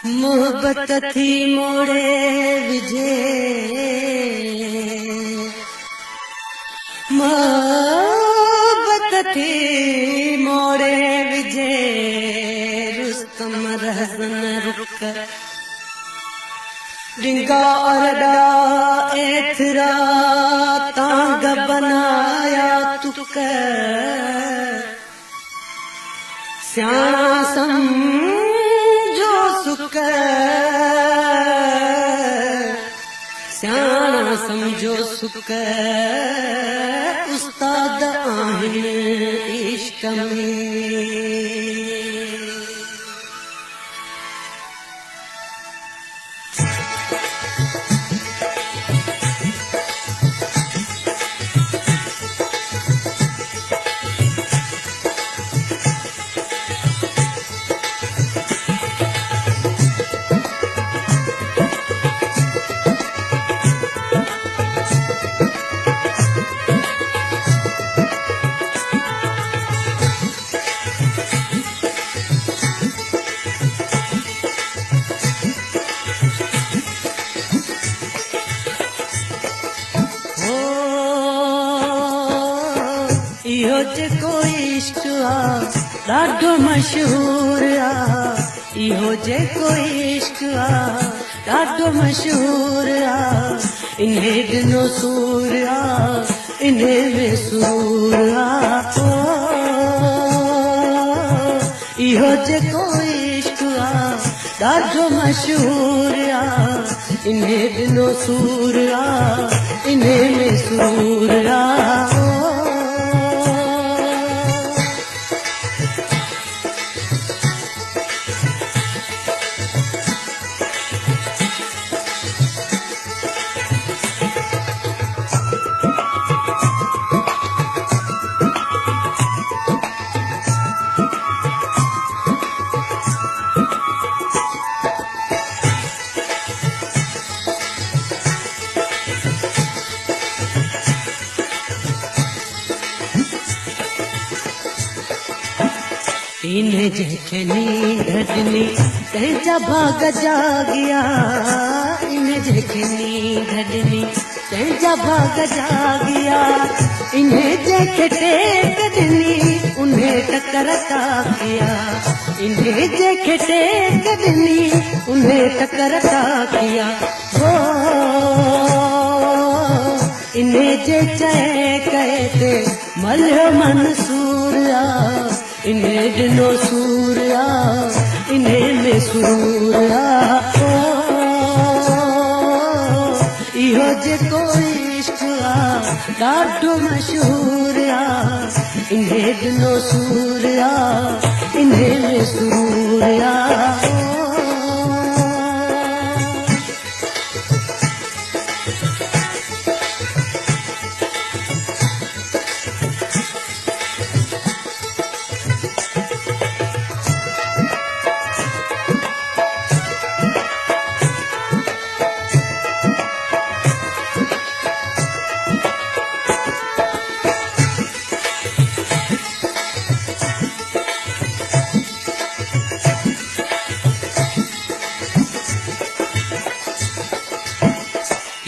मोहब्बत थी मोड़े विझे, मोहब्बत थी मोड़े विझे, रुस्तम रहज़न रुक डिंगा और डा एथरा तांग बनाया तुक स्याणा समझो सुक स्याणा समझो सुक उस्ताद आहिनि इश्क में। इहो जेको इश्क आ ॾाढो मशहूर आ, इहो जेको इश्क आ ॾाढो मशहूर आ, इन्हे ॾिनो सूर आ इन्हे में सूर आ। इहो जेको इश्क आ ॾाढो मशहूर आ, इन्हे ॾिनो सूर आ इन्हे में सूर आ। इन्हें जेके नींद ॾिनी तंहिंजा भाग जागिया, इन्हें जेके नींद ॾिनी तंहिंजा भाग जागिया, इन्हें जेके टेक ॾिनी उन्हें टकर ताकिया, इन्हें जेके टेक ॾिनी उन्हें टकर ताकिया। हो इन्हें जे चए कहे ते मल्हो मंसूर आ, इन्हें ॾिनो सूर आ इन्हे में सूर आ। इहो जेको इश्क आ ॾाढो मशहूर आ, इन्हे ॾिनो सूर आ इन्हे में सूर आ।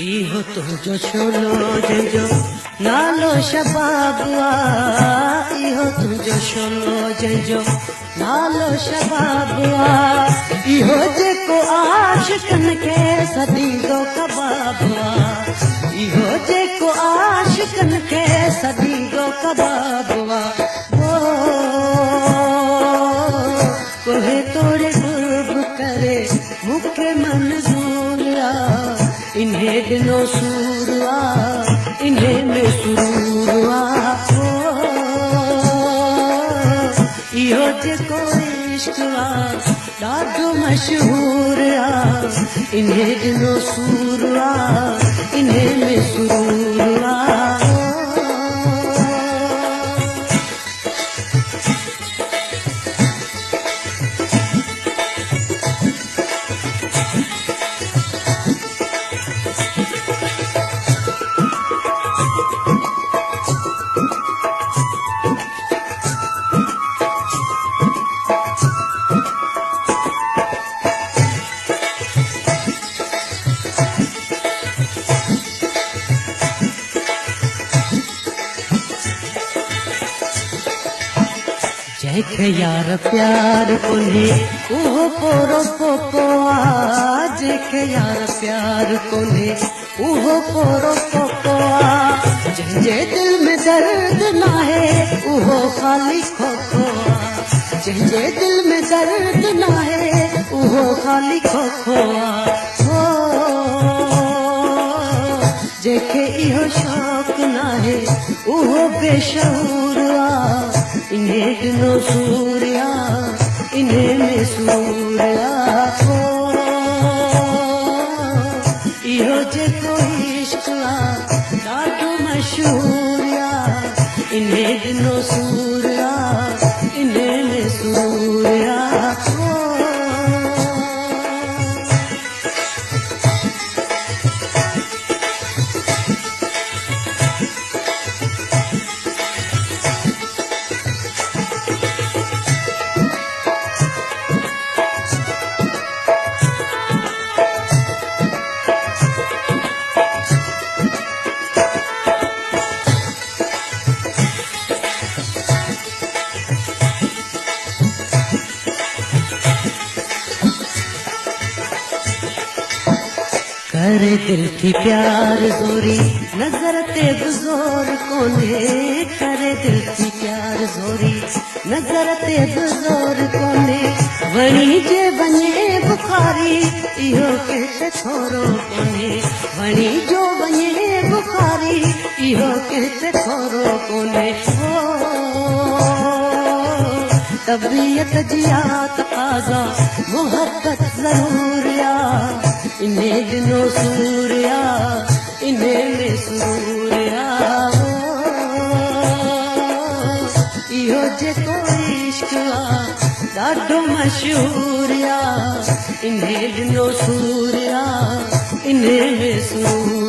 इहो तुंहिंजो शोलो जंहिंजो नालो शबाब आ, इहो तुंहिंजो शोलो जंहिंजो नालो शबाब आ, इहो जेको आशिक़नि खे सदींदो कबाब आ, इहो जेको आशिक़नि खे सदींदो कबाब आ। कोहे तोड़े गुर्ब करे मूंखे मंज़ूर आ, इन्हे ॾिनो सूर आ इन्हे में सूर आ। इहो जेको इश्क आ ॾाढो मशहूर आ, इन्हे ॾिनो सूर आ इन्हे में सूर आ। जंहिंखे यार प्यार कोन्हे उहो पोरो पोको आ। जंहिंखे यार प्यार कोन्हे उहो पोरो पोको आ। जंहिंजे दिल में दर्द नाहे उहो ख़ाली खोखो आ। जंहिंजे दिल में दर्द नाहे उहो ख़ाली खोखो आ। जंहिंखे इहो शौक़ नाहे उहो बेशऊर आ। इन्हे ॾिनो सूर आ, इन्हे में सूर आ। इहो जेको इश्क आ ॾाढो मशहूर आ। इन्हे ॾिनो सूर आ, इन्हे में सूर आ। करे दिल थी प्यार ज़ोरी नज़र ते बि ज़ोर कोन्हे। करे दिल थी प्यार ज़ोरी नज़र ते बि ज़ोर कोन्हे। वणी जे वञे बुखारी इहो कंहिंखे थोरो कोन्हे। वणी जो वञे बुखारी इहो कंहिंखे थोरो कोन्हे। तबीयत जी तक़ाज़ा मोहब्बत ज़रूर आ। इन्हे ॾिनो सूर आ, इन्हे में सूर आ। इहो जेको इश्क आ ॾाढो मशहूर आ। इन्हे ॾिनो सूर आ, इन्हे में सूर